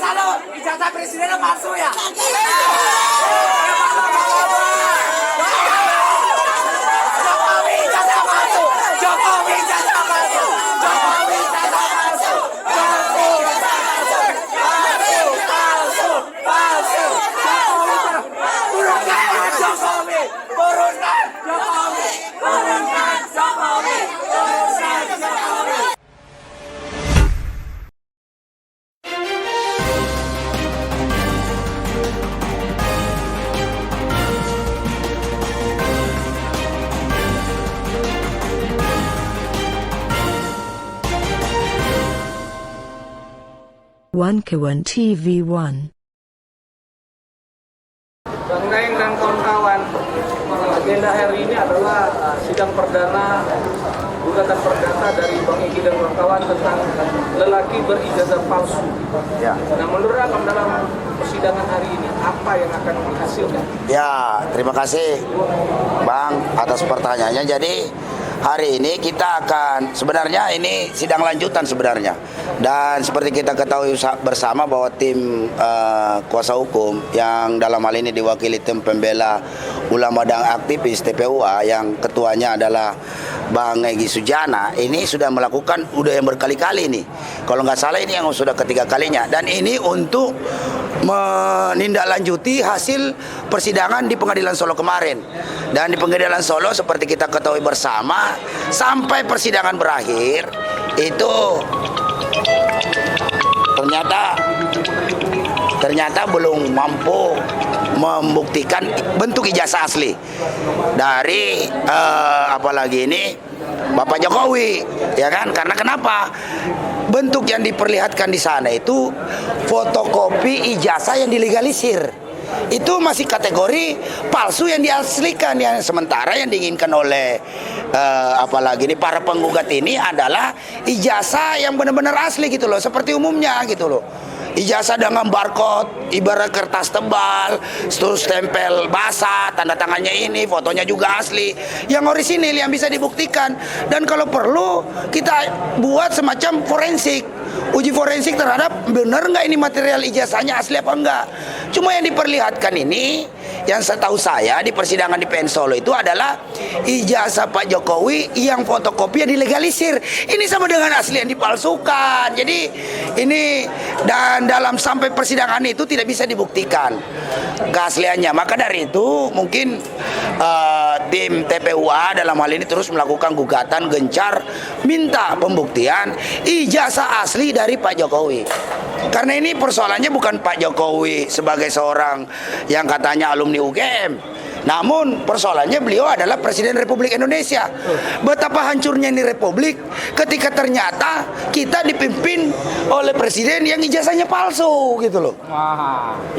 ijazah presidennya palsu ya? Jokowi ijazah palsu. Jokowi ijazah palsu. Jokowi ijazah palsu. Palsu. Palsu. Palsu. Turunkan Jokowi. Turunkan Jokowi. Turunkan Jokowi. Turunkan Jokowi. One Kawan TV1. Bang Neng dan kawan-kawan, agenda hari ini adalah sidang perdana gugatan perdata dari Bang Egy dan kawan-kawan tentang lelaki berijazah palsu. Ya. Nah, menurut Abang dalam persidangan hari ini apa yang akan dihasilkan? Ya, terima kasih Bang atas pertanyaannya. Jadi hari ini kita akan, sebenarnya ini sidang lanjutan sebenarnya. Dan seperti kita ketahui bersama bahwa tim kuasa hukum yang dalam hal ini diwakili tim pembela ulama dan aktivis TPUA yang ketuanya adalah Bang Egy Sujana, ini sudah melakukan udah yang berkali-kali nih. Kalau nggak salah ini yang sudah ketiga kalinya. Dan ini untuk menindaklanjuti hasil persidangan di Pengadilan Solo kemarin. Dan di Pengadilan Solo seperti kita ketahui bersama, sampai persidangan berakhir itu ternyata belum mampu membuktikan bentuk ijazah asli dari apalagi ini Bapak Jokowi, ya kan? Karena kenapa? Bentuk yang diperlihatkan di sana itu fotokopi ijazah yang dilegalisir. Itu masih kategori palsu yang diaslikan, yang sementara yang diinginkan oleh apalagi ini para penggugat ini adalah ijazah yang benar-benar asli gitu loh, seperti umumnya gitu loh. Ijazah dengan barcode, ibarat kertas tebal, terus stempel basah, tanda tangannya ini, fotonya juga asli, yang orisinil yang bisa dibuktikan. Dan kalau perlu kita buat semacam forensik, uji forensik terhadap benar nggak ini material ijazahnya asli apa enggak. Cuma yang diperlihatkan ini, yang setahu saya di persidangan di PN Solo itu adalah ijazah Pak Jokowi yang fotokopi yang dilegalisir. Ini sama dengan asli yang dipalsukan. Jadi ini, dan dalam sampai persidangan itu tidak bisa dibuktikan keasliannya. Maka dari itu mungkin tim TPUA dalam hal ini terus melakukan gugatan gencar minta pembuktian ijazah asli dari Pak Jokowi. Karena ini persoalannya bukan Pak Jokowi sebagai seorang yang katanya alumni UGM. Namun persoalannya beliau adalah Presiden Republik Indonesia. Betapa hancurnya ini Republik ketika ternyata kita dipimpin oleh Presiden yang ijazahnya palsu gitu loh.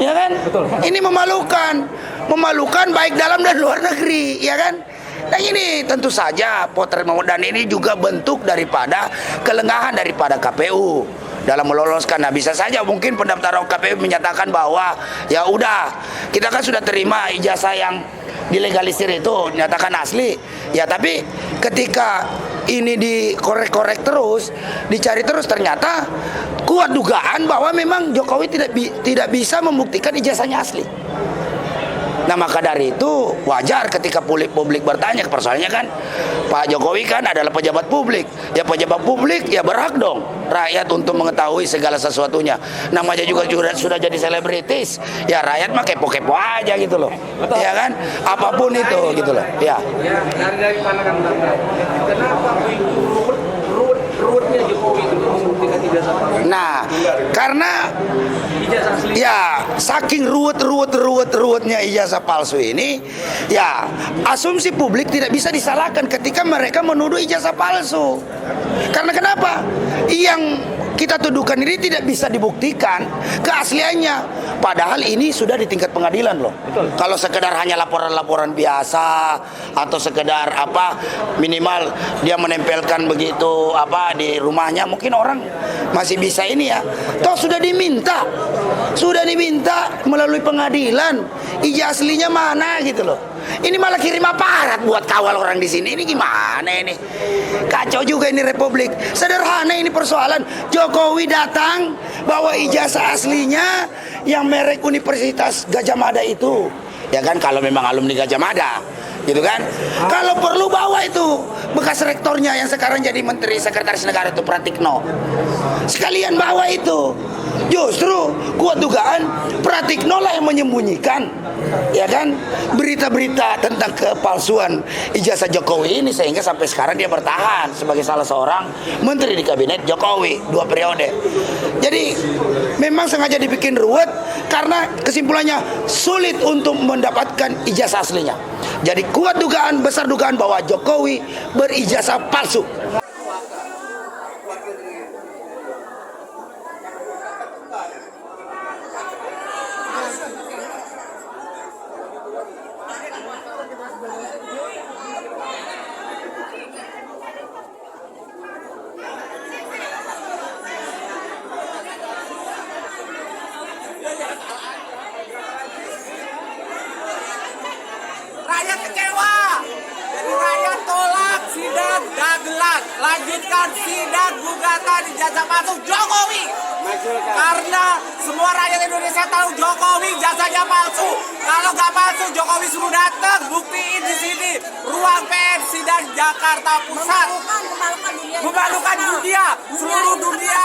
Ya kan? Betul. Ini memalukan baik dalam dan luar negeri, ya kan? Dan ini tentu saja potret dan ini juga bentuk daripada kelengahan daripada KPU dalam meloloskan. Nah, bisa saja mungkin pendaftar KPU menyatakan bahwa ya udah, kita kan sudah terima ijazah yang dilegalisir itu nyatakan asli. Ya, tapi ketika ini dikorek-korek terus, dicari terus, ternyata kuat dugaan bahwa memang Jokowi tidak bisa membuktikan ijazahnya asli. Nah, maka dari itu wajar ketika publik bertanya. Persoalannya kan Pak Jokowi kan adalah pejabat publik. Ya pejabat publik ya berhak dong rakyat untuk mengetahui segala sesuatunya. Namanya juga sudah jadi selebritis. Ya rakyat mah kepo-kepo aja gitu loh. Betul. Ya kan? Apapun itu gitu loh. Ya. Ya, dari pandangan Anda, kenapa begitu ruwetnya Jokowi itu membuktikan ijazah palsu? Nah, karena Ijazah asli. ya saking ruwetnya ijazah palsu ini, ya asumsi publik tidak bisa disalahkan ketika mereka menuduh ijazah palsu. Karena kenapa? Yang kita tuduhkan ini tidak bisa dibuktikan keasliannya. Padahal ini sudah di tingkat pengadilan loh. Betul. Kalau sekedar hanya laporan-laporan biasa atau sekedar apa minimal dia menempelkan begitu apa di rumahnya, mungkin orang masih bisa ini ya. Toh sudah diminta melalui pengadilan ijazah aslinya mana gitu loh. Ini malah kirim aparat buat kawal orang di sini. Ini gimana ini? Kacau juga ini republik. Sederhana ini persoalan. Jokowi datang bawa ijazah aslinya yang merek Universitas Gajah Mada itu. Ya kan, kalau memang alumni Gajah Mada, gitu kan? Kalau perlu bawa itu bekas rektornya yang sekarang jadi Menteri Sekretaris Negara itu Pratikno. Sekalian bawa itu. Justru kuat dugaan Pratikno lah yang menyembunyikan, ya kan, berita-berita tentang kepalsuan ijazah Jokowi ini, sehingga sampai sekarang dia bertahan sebagai salah seorang menteri di kabinet Jokowi 2 periode. Jadi memang sengaja dibikin ruwet karena kesimpulannya sulit untuk mendapatkan ijazah aslinya. Jadi kuat dugaan, besar dugaan bahwa Jokowi berijazah palsu. Rakyat kecewa. Jadi rakyat tolak sidang dagelan. Lanjutkan sidang gugatan ijazah palsu Jokowi. Karena semua rakyat Indonesia tahu Jokowi ijazahnya palsu. Kalau nggak palsu, Jokowi suruh datang, buktiin di sini. Ruang PN sidang Jakarta Pusat. Memalukan dunia, seluruh dunia.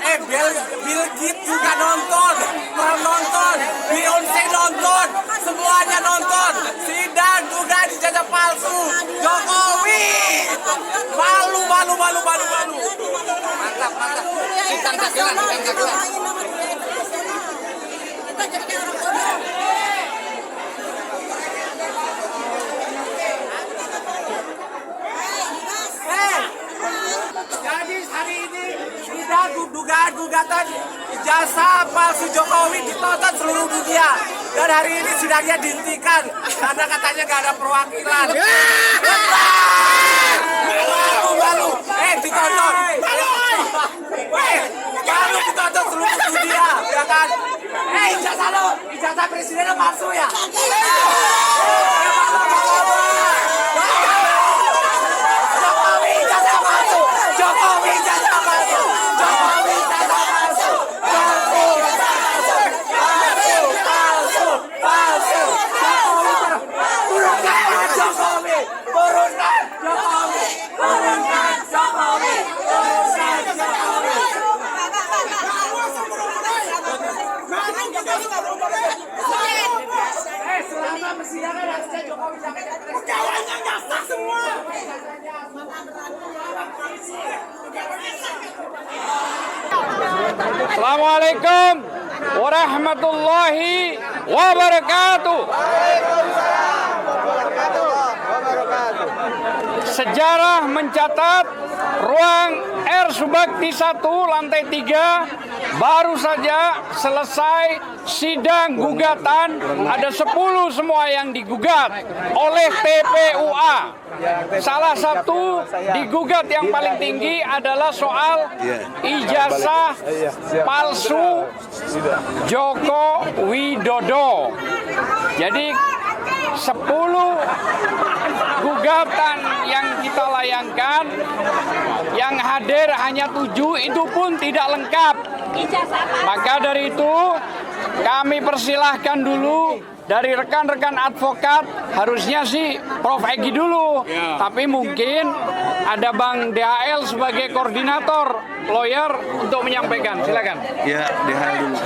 Bill Gates juga nonton, Trump nonton, Beyonce nonton, semuanya nonton. Sidang juga ijazah palsu Jokowi. Malu. Mantap. Sidang dagelan. Jadi hari ini sidang dugaan gugatan ijazah palsu Jokowi ditonton seluruh dunia. Dan hari ini sidangnya dihentikan karena katanya nggak ada perwakilan. Malu. Ditonton. Malu ditonton seluruh dunia, ya kan? Ijazah presiden palsu ya? Jokowi ijazah palsu. Selama persidangan harusnya Jokowi jangan pegawainya nyasar semua. Assalamualaikum warahmatullahi wabarakatuh. Sejarah mencatat ruang R Subakti 1 lantai 3 baru saja selesai sidang gugatan. Ada 10 semua yang digugat oleh TPUA. Salah satu digugat yang paling tinggi adalah soal ijazah palsu Joko Widodo. Jadi 10 gugatan yang kita layangkan, yang hadir hanya 7, itu pun tidak lengkap. Maka dari itu kami persilahkan dulu dari rekan-rekan advokat, harusnya sih Prof. Egi dulu, tapi mungkin ada Bang DHL sebagai koordinator lawyer untuk menyampaikan. Silakan. Ya, DHL dulu.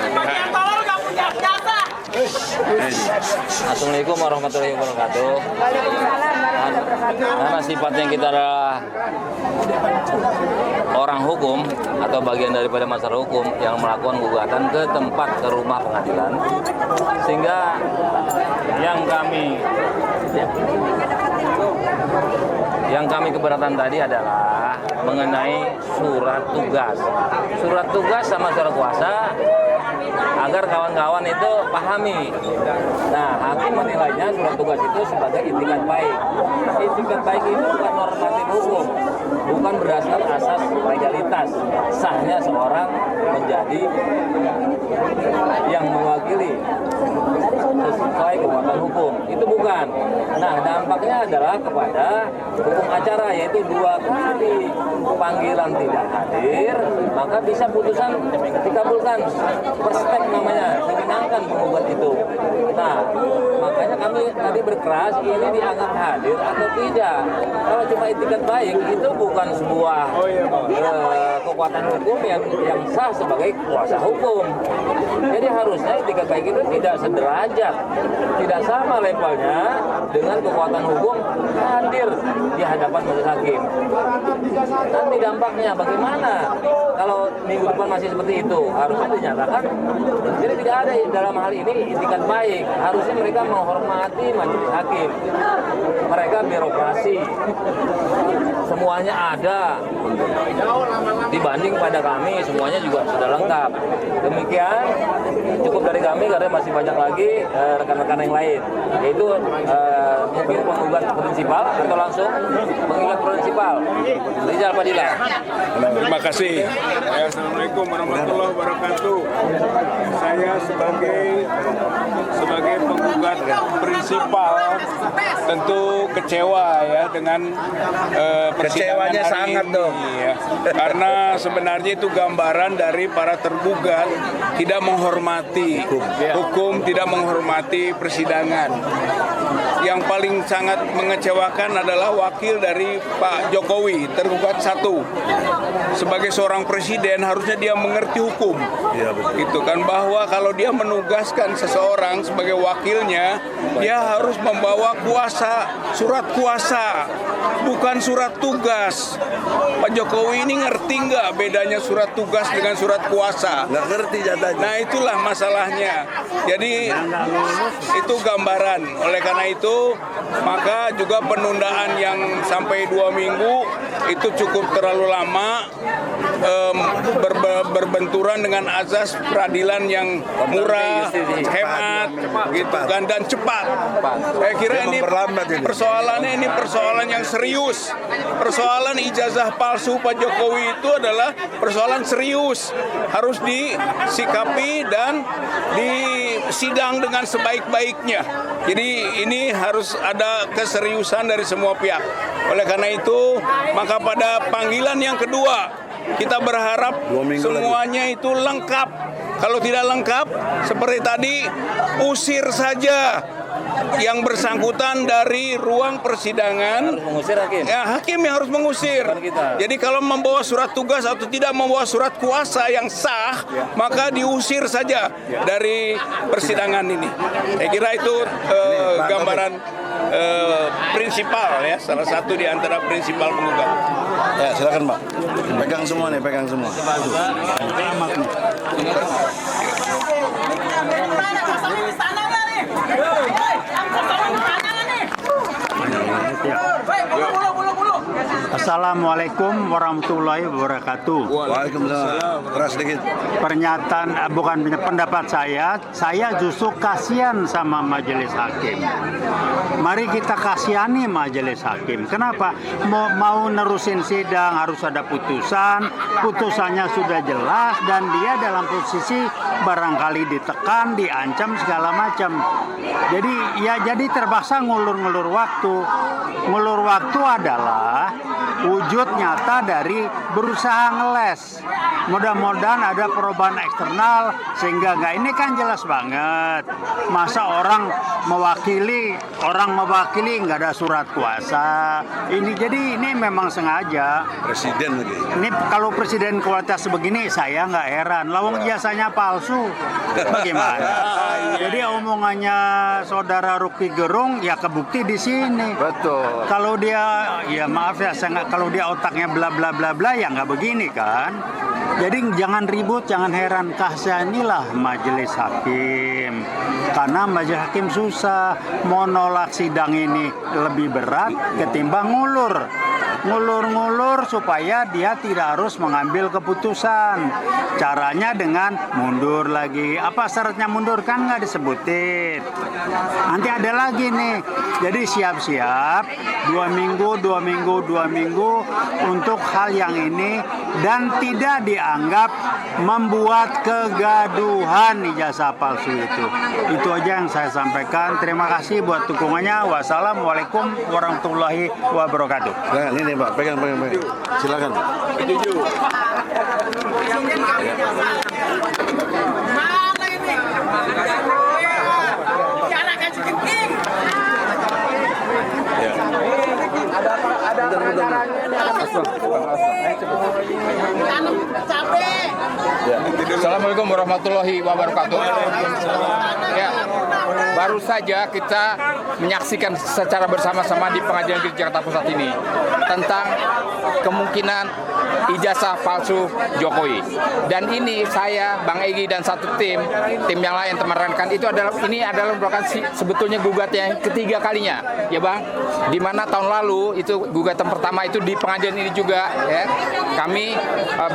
Assalamualaikum warahmatullahi wabarakatuh. Karena sifatnya kita adalah orang hukum atau bagian daripada masyarakat hukum yang melakukan gugatan ke tempat, ke rumah pengadilan, sehingga yang kami keberatan tadi adalah mengenai surat tugas. Surat tugas sama surat kuasa agar kawan-kawan itu pahami. Nah, hakim menilainya surat tugas itu sebagai itikat baik. Itikat baik itu bukan normatif hukum, bukan berdasarkan asas legalitas sahnya seorang menjadi yang mewakili sesuai kekuatan hukum. Itu bukan. Nah, dampaknya adalah kepada hukum acara, yaitu 2 kali panggilan tidak hadir, maka bisa putusan dikabulkan. Perspek namanya, dimenangkan penggugat itu. Nah, makanya kami tadi berkeras, ini dianggap hadir atau tidak. Kalau cuma itikat baik, itu bukan sebuah kekuatan hukum yang sah sebagai kuasa hukum. Jadi harusnya itikat baik itu tidak sederajat, tidak sama levelnya dengan kekuatan hukum hadir di hadapan majelis hakim. Nanti dampaknya bagaimana kalau minggu depan masih seperti itu? Harusnya dinyatakan. Jadi tidak ada dalam hal ini itikat baik. Harusnya mereka menghormati majelis hakim. Mereka birokrasi, semuanya ada. Dibanding pada kami, semuanya juga sudah lengkap. Demikian cukup dari kami karena masih banyak lagi rekan-rekan yang lain. Yaitu mungkin penggugat prinsipal atau langsung penggugat prinsipal. Rizal Fadilah. Terima kasih. Assalamualaikum warahmatullahi wabarakatuh. Saya sebagai penggugat prinsipal tentu kecewa ya dengan persidangan hari sangat ini. dong. Ya. Karena sebenarnya itu gambaran dari para tergugat tidak menghormati hukum, tidak menghormati persidangan. Yang paling sangat mengecewakan adalah wakil dari Pak Jokowi, tergugat 1. Sebagai seorang presiden harusnya dia mengerti hukum. Gitu kan, bahwa kalau dia menugaskan seseorang sebagai wakilnya, dia harus membawa surat kuasa, bukan surat tugas. Pak Jokowi ini ngerti nggak bedanya surat tugas dengan surat kuasa? Nggak ngerti jatahnya. Nah itulah masalahnya. Jadi itu gambaran. Oleh karena itu maka juga penundaan yang sampai 2 minggu itu cukup terlalu lama, berbenturan dengan azas peradilan yang murah, hemat, gitu kan, dan cepat. Saya kira ini persoalannya persoalan yang serius. Persoalan ijazah palsu Pak Jokowi itu adalah persoalan serius, harus disikapi dan disidang dengan sebaik-baiknya. Jadi ini harus ada keseriusan dari semua pihak. Oleh karena itu, maka pada panggilan yang kedua, kita berharap semuanya itu lengkap. Kalau tidak lengkap, seperti tadi, usir saja yang bersangkutan dari ruang persidangan. Mengusir hakim. Ya, hakim yang harus mengusir. Jadi kalau membawa surat tugas atau tidak membawa surat kuasa yang sah, maka diusir saja dari persidangan ini. Saya kira itu gambaran prinsipal ya, salah satu di antara prinsipal penggugat. Ya, silakan Pak. Pegang semua nih, pegang semua. Assalamualaikum warahmatullahi wabarakatuh. Waalaikumsalam. Keras sedikit. Bukan pendapat saya justru kasihan sama majelis hakim. Mari kita kasihani majelis hakim. Kenapa? Mau nerusin sidang harus ada putusan, putusannya sudah jelas dan dia dalam posisi barangkali ditekan, diancam segala macam. Jadi terpaksa ngulur-ngulur waktu. Ngulur waktu adalah wujud nyata dari berusaha ngeles. Mudah-mudahan ada perubahan eksternal sehingga ini kan jelas banget. Masa orang mewakili nggak ada surat kuasa. Jadi ini memang sengaja. Presiden lagi. Ini kalau presiden kualitas begini saya nggak heran. Lawang jasanya palsu. Bagaimana? Jadi omongannya saudara Rocky Gerung ya kebukti di sini. Betul. Kalau dia ya maaf ya kalau dia otaknya bla bla bla bla ya nggak begini kan. Jadi jangan ribut, jangan heran, kasihanilah majelis hakim. Karena majelis hakim susah, mau nolak sidang ini lebih berat ketimbang ngulur supaya dia tidak harus mengambil keputusan. Caranya dengan mundur lagi. Apa syaratnya mundur kan nggak disebutin. Nanti ada lagi nih. Jadi siap-siap 2 minggu untuk hal yang ini dan tidak dianggap membuat kegaduhan ijazah palsu itu. Itu aja yang saya sampaikan. Terima kasih buat dukungannya. Wassalamualaikum warahmatullahi wabarakatuh. Nah, ini Pak, pegang. Silakan. Mana ini? Jangan kasih kencing. Ada Assalamualaikum warahmatullahi wabarakatuh. Ya, baru saja kita menyaksikan secara bersama-sama di Pengadilan Negeri Jakarta Pusat ini tentang kemungkinan ijazah palsu Jokowi. Dan ini saya, Bang Egy dan satu tim yang lain teman rekan itu ini adalah merupakan sebetulnya gugatan yang ketiga kalinya, ya Bang. Di mana tahun lalu itu gugatan pertama itu di pengadilan ini juga, ya. Kami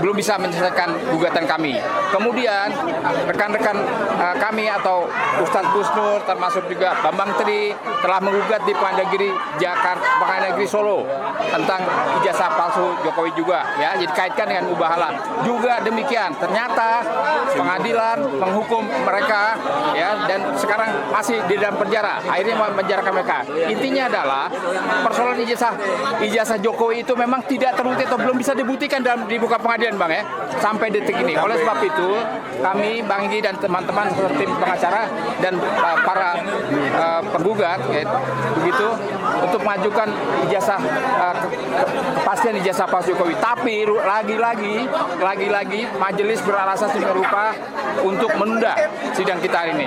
belum bisa menyelesaikan gugatan kami. Kemudian rekan-rekan kami atau Ustadz Gusnur termasuk juga Bambang Tri telah menggugat di Pengadilan Negeri Jakarta, Pengadilan Negeri Solo tentang ijazah palsu Jokowi juga, ya. Jadi kaitkan dengan Ubahala. Juga demikian, ternyata pengadilan menghukum mereka, ya, dan sekarang masih di dalam penjara. Akhirnya menjarakan mereka. Intinya adalah persoalan ijazah Jokowi itu memang tidak terbukti atau belum bisa dibuktikan di muka pengadilan, Bang, ya, sampai detik ini. Oleh sebab itu, kami Bang Egy dan teman-teman tim pengacara dan para penggugat, ya, begitu untuk mengajukan ijazah kepastian ijazah palsu Jokowi. Tapi lagi-lagi majelis beralasan sedemikian rupa untuk menunda sidang kita hari ini.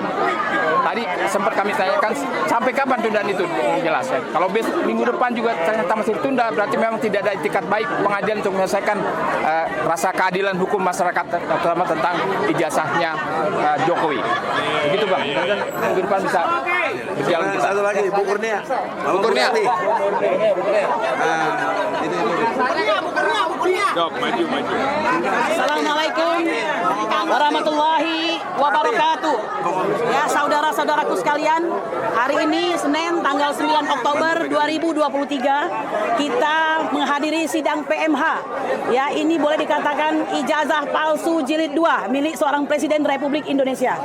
Tadi sempat kami tanyakan sampai kapan tundaan itu jelas, ya. Kalau minggu depan juga ternyata masih ditunda, berarti memang tidak ada itikat baik pengadilan untuk menyelesaikan rasa keadilan hukum masyarakat, terutama tentang ijazahnya Jokowi. Begitu, Bang. Dan minggu depan bisa berjalan. Satu lagi, Bu Kurnia. Bu Kurnia. Assalamualaikum warahmatullahi wabarakatuh. Ya, saudara-saudaraku sekalian, hari ini Senin tanggal 9 Oktober 2023 kita menghadiri sidang PMH. Ya, ini boleh dikatakan ijazah palsu jilid 2 milik seorang Presiden Republik Indonesia.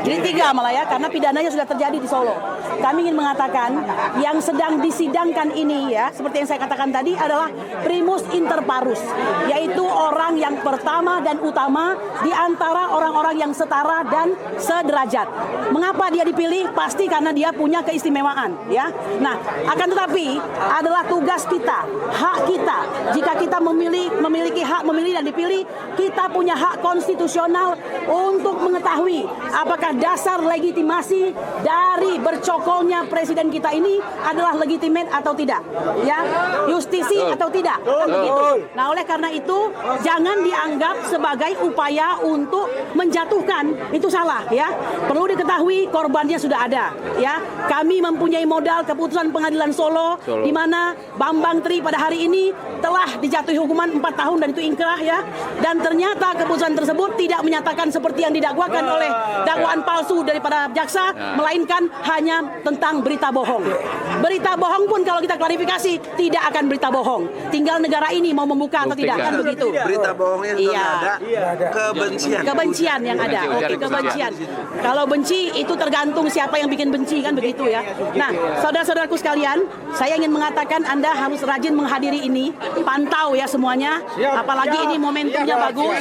Jilid 3 malah, ya, karena pidananya sudah terjadi di Solo. Kami ingin mengatakan yang sedang disidangkan ini, ya, seperti yang saya katakan tadi, adalah primus inter parus, yaitu orang yang pertama dan utama di antara orang-orang yang setara dan sederajat. Mengapa dia dipilih? Pasti karena dia punya keistimewaan, ya. Nah, akan tetapi adalah tugas kita, hak kita. Jika kita memiliki hak memilih dan dipilih, kita punya hak konstitusional untuk mengetahui apakah dasar legitimasi dari bercokolnya presiden kita ini adalah legitimate atau tidak, ya, justisi atau tidak, kan begitu. Nah, oleh karena itu jangan dianggap sebagai upaya untuk menjatuhkan, itu salah, ya. Perlu diketahui korbannya sudah ada, ya. Kami mempunyai modal keputusan Pengadilan Solo, di mana Bambang Tri pada hari ini telah dijatuhi hukuman 4 tahun dan itu ingkrah, ya. Dan ternyata keputusan tersebut tidak menyatakan seperti yang didakwakan oleh dakwaan palsu daripada jaksa, melainkan hanya tentang berita bohong. Berita bohong pun kalau kita klarifikasi tidak akan berita bohong. Tinggal negara ini mau membuka atau tidak, kan begitu. Berita bohongnya ada. Kebencian yang ada. Oke, kebencian. Kalau benci itu tergantung siapa yang bikin benci, kan begitu, ya. Nah, saudara-saudaraku sekalian, saya ingin mengatakan Anda harus rajin menghadiri ini, pantau, ya, semuanya. Apalagi ini momentumnya bagus.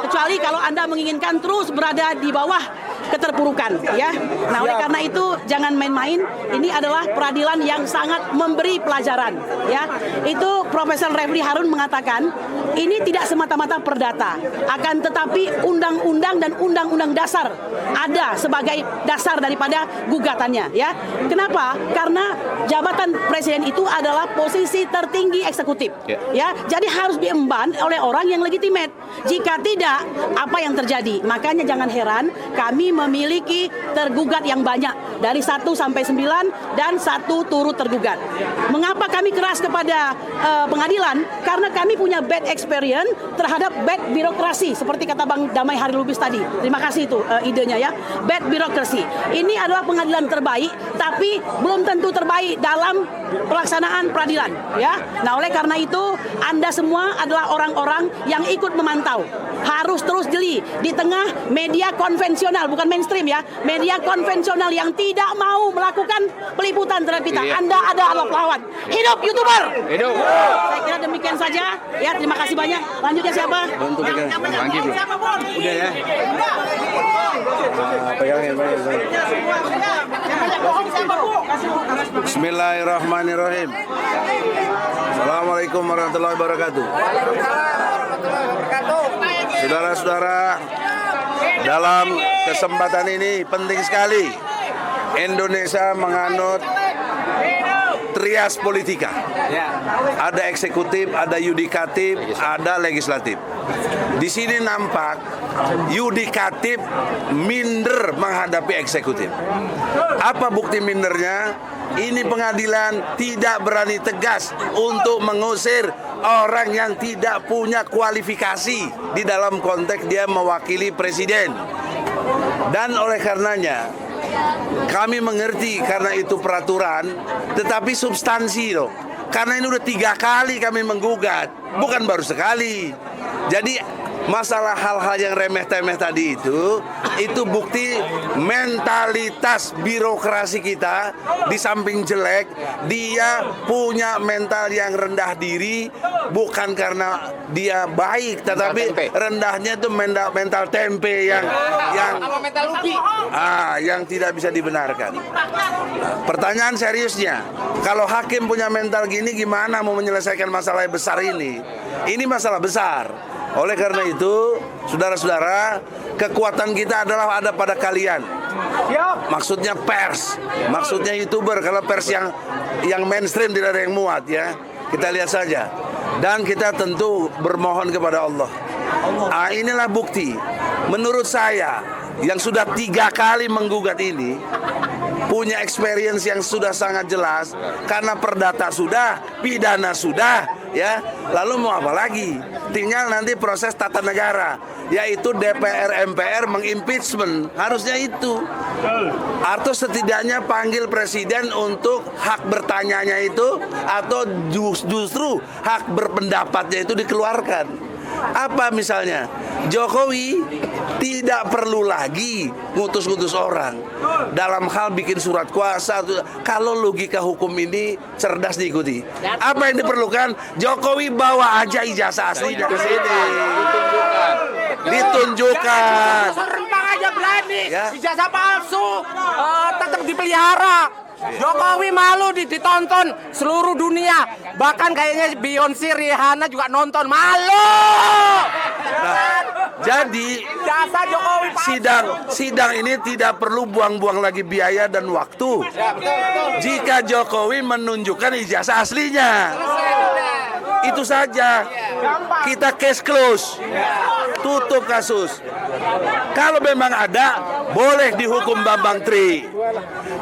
Kecuali kalau Anda menginginkan terus berada di bawah keterpurukan, ya. Nah, oleh karena itu jangan main-main. Ini adalah peradilan yang sangat memberi pelajaran, ya. Itu Profesor Refli Harun mengatakan ini tidak semata-mata perdata, akan tetapi undang-undang dan undang-undang dasar ada sebagai dasar daripada gugatannya, ya. Kenapa? Karena jabatan presiden itu adalah posisi tertinggi eksekutif, ya. Jadi harus diemban oleh orang yang legitimate. Jika tidak, apa yang terjadi? Makanya jangan heran kami memiliki tergugat yang banyak dari 1 sampai 9 dan 1 turut tergugat. Mengapa kami keras kepada pengadilan? Karena kami punya bad experience experience terhadap bad birokrasi seperti kata Bang Damai Hari Lubis tadi. Terima kasih itu idenya ya. Bad birokrasi. Ini adalah pengadilan terbaik tapi belum tentu terbaik dalam pelaksanaan peradilan ya. Nah, oleh karena itu Anda semua adalah orang-orang yang ikut memantau. Harus terus jeli di tengah media konvensional, bukan mainstream ya. Media konvensional yang tidak mau melakukan peliputan terhadap kita. Anda adalah lawan. Hidup YouTuber. Hidup. Saya kira demikian saja. Ya, terima kasih banyak. Lanjutnya siapa? Untuk pegang. Bangki belum? Udah ya. Pegangin. Bismillahirrahmanirrahim. Assalamualaikum warahmatullahi wabarakatuh. Saudara-saudara, dalam kesempatan ini penting sekali Indonesia menganut trias politika. Ada eksekutif, ada yudikatif, ada legislatif. Di sini nampak yudikatif minder menghadapi eksekutif. Apa bukti mindernya? Ini pengadilan tidak berani tegas untuk mengusir orang yang tidak punya kualifikasi di dalam konteks dia mewakili presiden. Dan oleh karenanya kami mengerti karena itu peraturan, tetapi substansi loh. Karena ini udah 3 kali kami menggugat, bukan baru sekali. Jadi masalah hal-hal yang remeh-temeh tadi itu bukti mentalitas birokrasi kita. Di samping jelek, dia punya mental yang rendah diri, bukan karena dia baik, tetapi rendahnya itu mental tempe yang tidak bisa dibenarkan. Pertanyaan seriusnya, kalau hakim punya mental gini, gimana mau menyelesaikan masalah yang besar ini? Ini masalah besar. Oleh karena itu, saudara-saudara, kekuatan kita adalah ada pada kalian. Maksudnya pers, maksudnya YouTuber. Kalau pers yang mainstream tidak ada yang muat ya. Kita lihat saja. Dan kita tentu bermohon kepada Allah. Inilah bukti. Menurut saya, yang sudah 3 kali menggugat ini punya experience yang sudah sangat jelas, karena perdata sudah, pidana sudah, ya. Lalu mau apa lagi? Tinggal nanti proses tata negara, yaitu DPR MPR mengimpeachment, harusnya itu. Atau setidaknya panggil presiden untuk hak bertanyanya itu, atau justru hak berpendapatnya itu dikeluarkan. Apa misalnya? Jokowi tidak perlu lagi ngutus-ngutus orang dalam hal bikin surat kuasa. Kalau logika hukum ini cerdas diikuti, apa yang diperlukan? Jokowi bawa aja ijazah aslinya ke sini, ditunjukkan. Serempang aja berani, Ya. ijazah palsu, tetap dipelihara. Jokowi malu ditonton seluruh dunia, bahkan kayaknya Beyonce, Rihanna juga nonton, malu. Jadi Jasa Jokowi palsu. sidang ini tidak perlu buang-buang lagi biaya dan waktu. Jika Jokowi menunjukkan ijazah aslinya, itu saja. Kita case close, tutup kasus. Kalau memang ada, boleh dihukum Bambang Tri.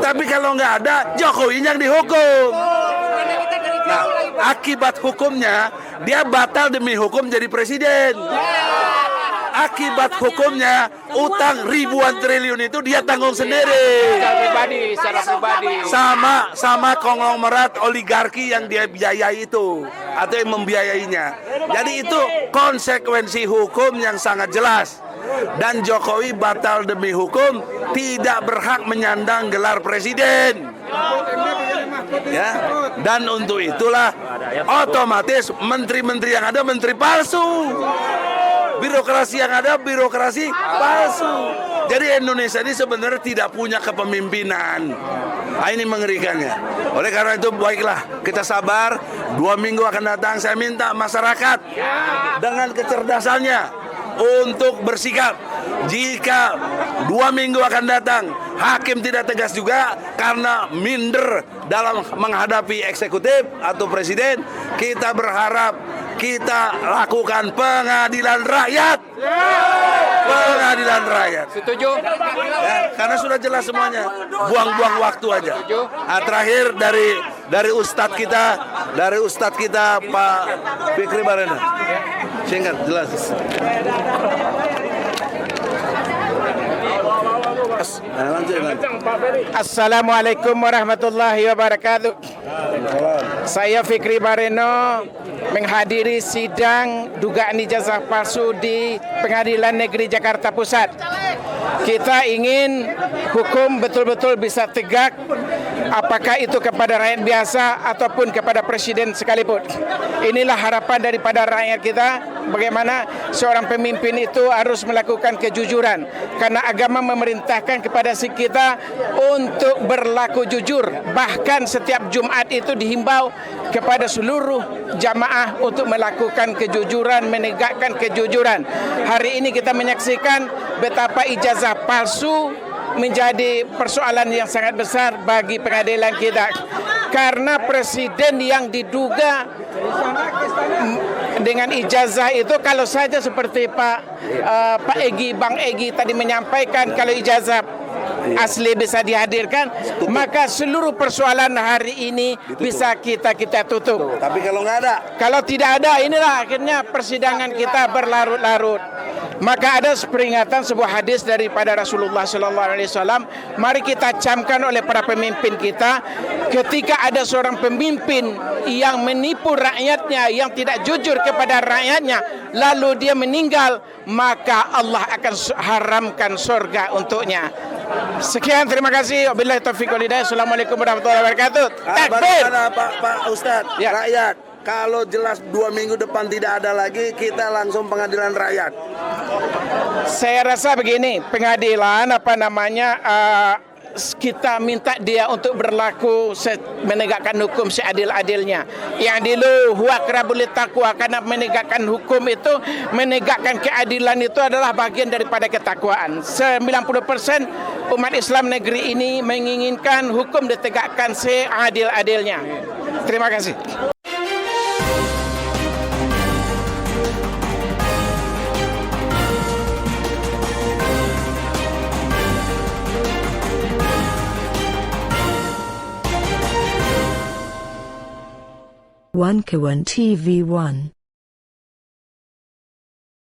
Tapi kalau nggak ada, Jokowi yang dihukum. Nah, akibat hukumnya, dia batal demi hukum jadi presiden. Akibat hukumnya, utang ribuan triliun itu dia tanggung sendiri. Secara pribadi. Sama konglomerat oligarki yang dia biayai itu, atau yang membiayainya. Jadi itu konsekuensi hukum yang sangat jelas. Dan Jokowi batal demi hukum, tidak berhak menyandang gelar presiden. Ya, dan untuk itulah otomatis menteri-menteri yang ada menteri palsu. Birokrasi yang ada birokrasi palsu. Jadi Indonesia ini sebenarnya tidak punya kepemimpinan. Ini mengerikannya. Oleh karena itu baiklah, kita sabar. 2 minggu akan datang, saya minta masyarakat dengan kecerdasannya untuk bersikap. Jika 2 minggu akan datang hakim tidak tegas juga karena minder dalam menghadapi eksekutif atau presiden, kita berharap kita lakukan pengadilan rakyat. Pengadilan rakyat. Setuju? Ya, karena sudah jelas semuanya. Buang-buang waktu aja. Terakhir dari dari Ustadz kita Pak Fikri Barena. Singkat, jelas. Assalamualaikum warahmatullahi wabarakatuh. Saya Fikri Bareno menghadiri sidang dugaan ijazah palsu di Pengadilan Negeri Jakarta Pusat. Kita ingin hukum betul-betul bisa tegak, apakah itu kepada rakyat biasa ataupun kepada presiden sekalipun. Inilah harapan daripada rakyat kita, bagaimana seorang pemimpin itu harus melakukan kejujuran, karena agama memerintahkan kepada kita untuk berlaku jujur. Bahkan setiap Jumat itu dihimbau kepada seluruh jamaah untuk melakukan kejujuran, menegakkan kejujuran. Hari ini kita menyaksikan betapa ijazah palsu menjadi persoalan yang sangat besar bagi pengadilan kita, karena presiden yang diduga dengan ijazah itu, kalau saja seperti Pak Egy, Bang Egy tadi menyampaikan, kalau ijazah asli bisa dihadirkan, maka seluruh persoalan hari ini bisa kita tutup. Tapi kalau nggak ada, kalau tidak ada, inilah akhirnya persidangan kita berlarut-larut. Maka ada peringatan sebuah hadis daripada Rasulullah SAW. Mari kita camkan oleh para pemimpin kita, ketika ada seorang pemimpin yang menipu rakyatnya, yang tidak jujur kepada rakyatnya, lalu dia meninggal, maka Allah akan haramkan surga untuknya. Sekian, terima kasih. Wabillahi taufiq wal hidayah. Assalamualaikum warahmatullahi wabarakatuh. Takbir. Pak Ustadz, ya. Rakyat, kalau jelas 2 minggu depan tidak ada lagi, kita langsung pengadilan rakyat. Saya rasa begini, pengadilan kita minta dia untuk berlaku menegakkan hukum seadil-adilnya. Yang dulu huwa aqrabul taqwa, karena menegakkan hukum itu, menegakkan keadilan itu adalah bagian daripada ketakwaan. 90% umat Islam negeri ini menginginkan hukum ditegakkan seadil-adilnya. Terima kasih. One Kawan TV 1